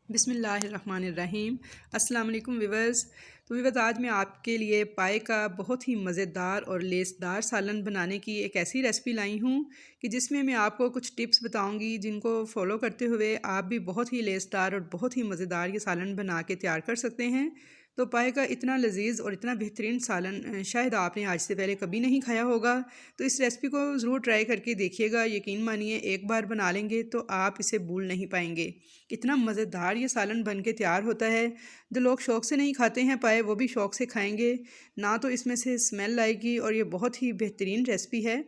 बिस्मिल्लाहिर्रहमानिर्रहीम। अस्सलाम वालेकुम व्यूअर्स। तो व्यूअर्स, आज मैं आपके लिए पाए का बहुत ही मज़ेदार और लेसदार सालन बनाने की एक ऐसी रेसिपी लाई हूँ कि जिसमें मैं आपको कुछ टिप्स बताऊँगी जिनको फॉलो करते हुए आप भी बहुत ही लेसदार और बहुत ही मज़ेदार ये सालन बना के तैयार कर सकते हैं। तो पाए का इतना लजीज और इतना बेहतरीन सालन शायद आपने आज से पहले कभी नहीं खाया होगा। तो इस रेसिपी को ज़रूर ट्राई करके देखिएगा। यकीन मानिए, एक बार बना लेंगे तो आप इसे भूल नहीं पाएंगे। इतना मज़ेदार ये सालन बन के तैयार होता है। जो लोग शौक़ से नहीं खाते हैं पाए, वो भी शौक़ से खाएंगे। ना तो इसमें से स्मेल आएगी और ये बहुत ही बेहतरीन रेसिपी है।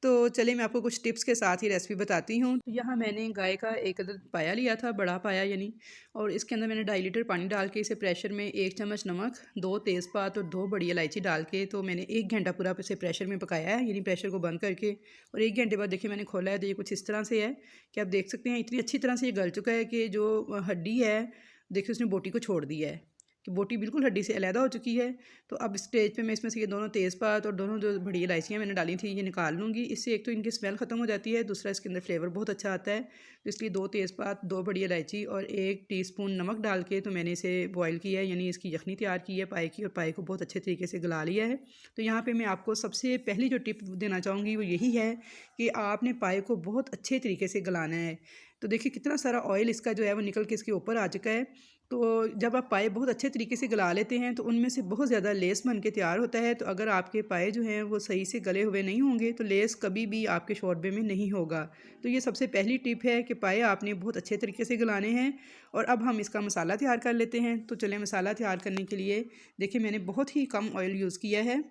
तो चलिए मैं आपको कुछ टिप्स के साथ ही रेसिपी बताती हूँ। तो यहाँ मैंने गाय का एक अदद पाया लिया था, बड़ा पाया यानी, और इसके अंदर मैंने 2.5 लीटर पानी डाल के इसे प्रेशर में 1 चम्मच नमक, 2 तेज़पात और 2 बड़ी इलायची डाल के तो मैंने 1 घंटा पूरा इसे प्रेशर में पकाया है, यानी प्रेशर को बंद करके। और 1 घंटे बाद देखिए मैंने खोला है तो ये कुछ इस तरह से है कि आप देख सकते हैं इतनी अच्छी तरह से ये गल चुका है कि जो हड्डी है, देखिए उसने बोटी को छोड़ दिया है कि बोटी बिल्कुल हड्डी से अलहदा हो चुकी है। तो अब स्टेज पे मैं इसमें से ये दोनों तेज़पात और दोनों जो बड़ी इलायचियाँ मैंने डाली थी ये निकाल लूँगी। इससे एक तो इनकी स्मेल ख़त्म हो जाती है, दूसरा इसके अंदर फ्लेवर बहुत अच्छा आता है। तो इसलिए 2 तेज़पात, 2 बड़ी इलायची और 1 टीस्पून नमक डाल के तो मैंने इसे बॉयल किया है, यानी इसकी यखनी तैयार की है पाए की, और पाए को बहुत अच्छे तरीके से गला लिया है। तो यहाँ पर मैं आपको सबसे पहली जो टिप देना चाहूँगी वो यही है कि आपने पाए को बहुत अच्छे तरीके से गलाना है। तो देखिए कितना सारा ऑयल इसका जो है वो निकल के इसके ऊपर आ चुका है। तो जब आप पाए बहुत अच्छे तरीके से गला लेते हैं तो उनमें से बहुत ज़्यादा लेस बन के तैयार होता है। तो अगर आपके पाए जो हैं वो सही से गले हुए नहीं होंगे तो लेस कभी भी आपके शोरबे में नहीं होगा। तो ये सबसे पहली टिप है कि पाए आपने बहुत अच्छे तरीके से गलाने हैं। और अब हम इसका मसाला तैयार कर लेते हैं। तो चलिए मसाला तैयार करने के लिए देखिए मैंने बहुत ही कम ऑयल यूज़ किया है,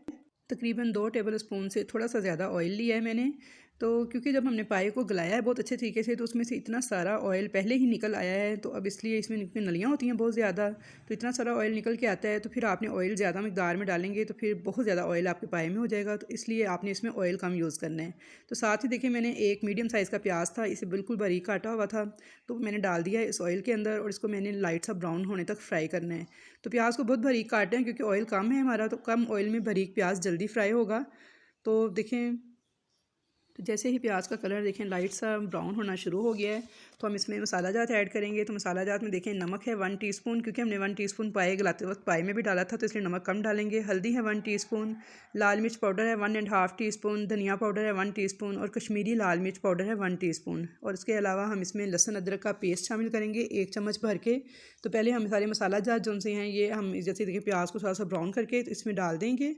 तकरीबन 2 टेबल स्पून से थोड़ा सा ज़्यादा ऑयल लिया है मैंने। तो क्योंकि जब हमने पाए को गलाया है बहुत अच्छे तरीके से तो उसमें से इतना सारा ऑयल पहले ही निकल आया है। तो अब इसलिए इसमें नलियाँ होती हैं बहुत ज़्यादा, तो इतना सारा ऑयल निकल के आता है। तो फिर आपने ऑयल ज़्यादा मकदार में डालेंगे तो फिर बहुत ज़्यादा ऑयल आपके पाए में हो जाएगा। तो इसलिए आपने इसमें ऑयल कम यूज़ करना है। तो साथ ही देखिए मैंने एक मीडियम साइज़ का प्याज था, इसे बिल्कुल बारीक काटा हुआ था, तो मैंने डाल दिया है इस ऑयल के अंदर और इसको मैंने लाइट सा ब्राउन होने तक फ्राई करना है। तो प्याज को बहुत बारीक काटें हैं क्योंकि ऑयल कम है हमारा, तो कम ऑयल में बारीक प्याज जल्दी फ्राई होगा। तो देखें, तो जैसे ही प्याज का कलर देखें लाइट सा ब्राउन होना शुरू हो गया है तो हम इसमें मसाला जात ऐड करेंगे। तो मसाला जात में देखें नमक है 1 टीस्पून, क्योंकि हमने 1 टीस्पून पाए गलाते वक्त पाए में भी डाला था तो इसलिए नमक कम डालेंगे। हल्दी है 1 टीस्पून, लाल मिर्च पाउडर है 1.5 टीस्पून, धनिया पाउडर है 1 टीस्पून और कश्मीरी लाल मिर्च पाउडर है 1 टीस्पून। और इसके अलावा हम इसमें लहसुन अदरक का पेस्ट शामिल करेंगे 1 चम्मच भर के। तो पहले हम सारे मसाला जात जो से हैं ये हम जैसे देखिए प्याज को थोड़ा सा ब्राउन करके इसमें डाल देंगे।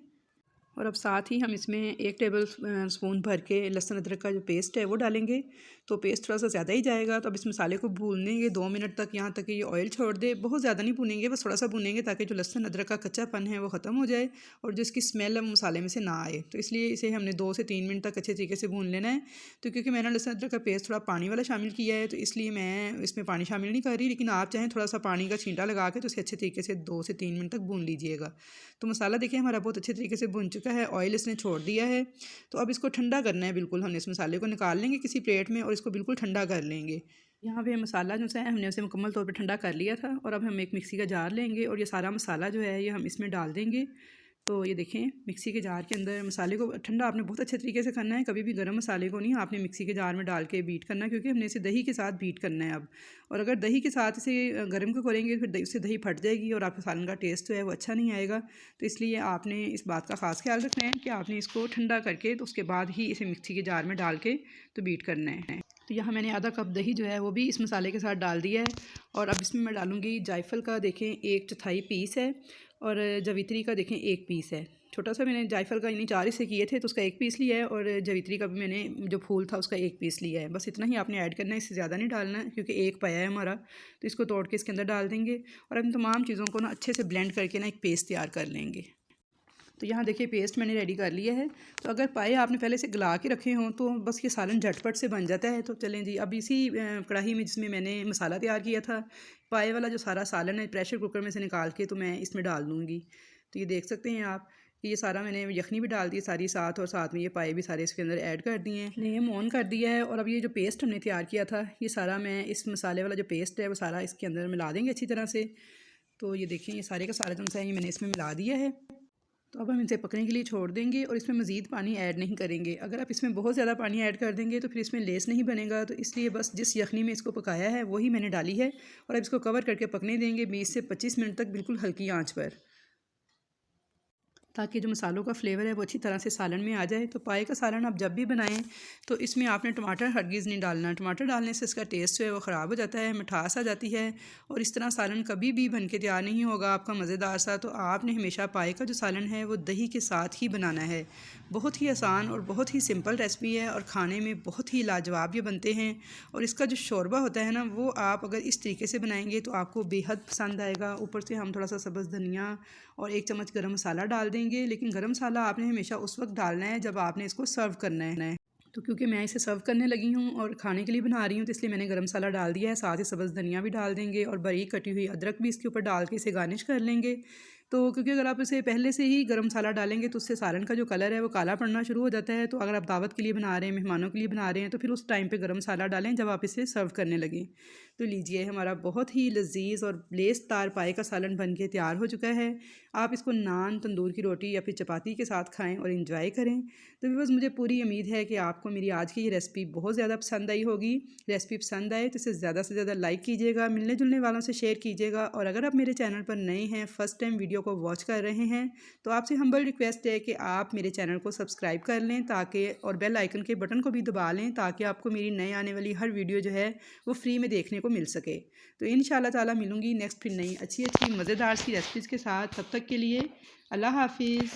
और अब साथ ही हम इसमें 1 टेबल स्पून भर के लहसुन अदरक का जो पेस्ट है वो डालेंगे। तो पेस्ट थोड़ा सा ज़्यादा ही जाएगा। तो अब इस मसाले को भूनेंगे 2 मिनट तक, यहाँ तक कि ये ऑयल छोड़ दे। बहुत ज़्यादा नहीं भूनेंगे, बस थोड़ा सा भूनेंगे ताकि जो लहसुन अदरक का कच्चापन है वो ख़त्म हो जाए और जो इसकी स्मेल है मसाले में से ना आए। तो इसलिए इसे हमने 2 से 3 मिनट तक अच्छे तरीके से भून लेना है। तो क्योंकि मैंने लहसुन अदरक का पेस्ट थोड़ा पानी वाला शामिल किया है तो इसलिए मैं इसमें पानी शामिल नहीं कर रही, लेकिन आप चाहें थोड़ा सा पानी का छींटा लगा के तो इसे अच्छे तरीके से 2 से 3 मिनट तक भून लीजिएगा। तो मसाला देखिए हमारा बहुत अच्छे तरीके से भुन चुका है, ऑयल इसने छोड़ दिया है। तो अब इसको ठंडा करना है बिल्कुल। हमने इस मसाले को निकाल लेंगे किसी प्लेट में और इसको बिल्कुल ठंडा कर लेंगे। यहाँ पे मसाला जो है हमने उसे मुकम्मल तौर पे ठंडा कर लिया था। और अब हम एक मिक्सी का जार लेंगे और ये सारा मसाला जो है ये हम इसमें डाल देंगे। तो ये देखें मिक्सी के जार के अंदर मसाले को ठंडा आपने बहुत अच्छे तरीके से करना है। कभी भी गर्म मसाले को नहीं आपने मिक्सी के जार में डाल के बीट करना, क्योंकि हमने इसे दही के साथ बीट करना है अब। और अगर दही के साथ इसे गर्म को करेंगे फिर उससे दही फट जाएगी और आपके सालन का टेस्ट जो है वो अच्छा नहीं आएगा। तो इसलिए आपने इस बात का ख़ास ख्याल रखना है कि आपने इसको ठंडा करके तो उसके बाद ही इसे मिक्सी के जार में डाल के तो बीट करना है। तो यहाँ मैंने आधा कप दही जो है वो भी इस मसाले के साथ डाल दिया है। और अब इसमें मैं डालूँगी जायफल का देखें 1/4 पीस है और जवित्री का देखें 1 पीस है। छोटा सा मैंने जायफल का यानी 4 हिस्से किए थे तो उसका 1 पीस लिया है और जवित्री का भी मैंने जो फूल था उसका 1 पीस लिया है। बस इतना ही आपने ऐड करना है, इससे ज़्यादा नहीं डालना है क्योंकि एक पाया है हमारा। तो इसको तोड़ के इसके अंदर डाल देंगे और इन तमाम चीज़ों को ना अच्छे से ब्लेंड करके ना एक पेस्ट तैयार कर लेंगे। तो यहाँ देखिए पेस्ट मैंने रेडी कर लिया है। तो अगर पाए आपने पहले से गला के रखे हों तो बस ये सालन झटपट से बन जाता है। तो चलें जी, अब इसी कढ़ाई में जिसमें मैंने मसाला तैयार किया था, पाए वाला जो सारा सालन है प्रेशर कुकर में से निकाल के तो मैं इसमें डाल दूँगी। तो ये देख सकते हैं आप कि ये सारा मैंने यखनी भी डाल दी सारी साथ, और साथ में ये पाए भी सारे इसके अंदर ऐड कर दिए हैं, फ्लेम ऑन कर दिया है। और अब ये जो पेस्ट हमने तैयार किया था ये सारा मैं इस मसाले वाला जो पेस्ट है वो सारा इसके अंदर मिला देंगे अच्छी तरह से। तो ये देखें ये सारे का सारा जो है ये मैंने इसमें मिला दिया है। तो अब हम इसे पकने के लिए छोड़ देंगे और इसमें मज़ीद पानी ऐड नहीं करेंगे। अगर आप इसमें बहुत ज़्यादा पानी ऐड कर देंगे तो फिर इसमें लेस नहीं बनेगा, तो इसलिए बस जिस यखनी में इसको पकाया है वही मैंने डाली है। और अब इसको कवर करके पकने देंगे 20 से 25 मिनट तक बिल्कुल हल्की आंच पर, ताकि जो मसालों का फ्लेवर है वो अच्छी तरह से सालन में आ जाए। तो पाए का सालन आप जब भी बनाएं तो इसमें आपने टमाटर हरगिज़ नहीं डालना। टमाटर डालने से इसका टेस्ट जो है वो ख़राब हो जाता है, मिठास आ जाती है और इस तरह सालन कभी भी बन के तैयार नहीं होगा आपका मज़ेदार सा। तो आपने हमेशा पाए का जो सालन है वो दही के साथ ही बनाना है। बहुत ही आसान और बहुत ही सिंपल रेसिपी है और खाने में बहुत ही लाजवाब ये बनते हैं। और इसका जो शोरबा होता है ना, वो आप अगर इस तरीके से बनाएंगे तो आपको बेहद पसंद आएगा। ऊपर से हम थोड़ा सा सब्ज़ धनिया और 1 चम्मच गरम मसाला डाल देंगे, लेकिन गरम मसाला आपने हमेशा उस वक्त डालना है जब आपने इसको सर्व करना है। तो क्योंकि मैं इसे सर्व करने लगी हूँ और खाने के लिए बना रही हूँ, तो इसलिए मैंने गरम मसाला डाल दिया है। साथ ही सब्ज़ धनिया भी डाल देंगे और बारीक कटी हुई अदरक भी इसके ऊपर डाल के इसे गार्निश कर लेंगे। तो क्योंकि अगर आप इसे पहले से ही गरम मसाला डालेंगे तो उससे सालन का जो कलर है वो काला पड़ना शुरू हो जाता है। तो अगर आप दावत के लिए बना रहे हैं, मेहमानों के लिए बना रहे हैं, तो फिर उस टाइम पे गरम मसाला डालें जब आप इसे सर्व करने लगें। तो लीजिए, हमारा बहुत ही लजीज और लेसदार पाए का सालन बन के तैयार हो चुका है। आप इसको नान, तंदूर की रोटी या फिर चपाती के साथ खाएँ और इंजॉय करें। तो बस मुझे पूरी उम्मीद है कि आपको मेरी आज की ये रेसिपी बहुत ज़्यादा पसंद आई होगी। रेसिपी पसंद आए तो इसे ज़्यादा से ज़्यादा लाइक कीजिएगा, मिलने जुलने वालों से शेयर कीजिएगा। और अगर आप मेरे चैनल पर नए हैं, फ़र्स्ट टाइम वीडियो को वॉच कर रहे हैं, तो आपसे हम्बल रिक्वेस्ट है कि आप मेरे चैनल को सब्सक्राइब कर लें ताकि और बेल आइकन के बटन को भी दबा लें ताकि आपको मेरी नई आने वाली हर वीडियो जो है वो फ्री में देखने को मिल सके। तो इंशाल्लाह ताला मिलूँगी नेक्स्ट फिर नई अच्छी अच्छी मज़ेदार सी रेसिपीज़ के साथ। तब तक के लिए अल्लाह हाफिज़।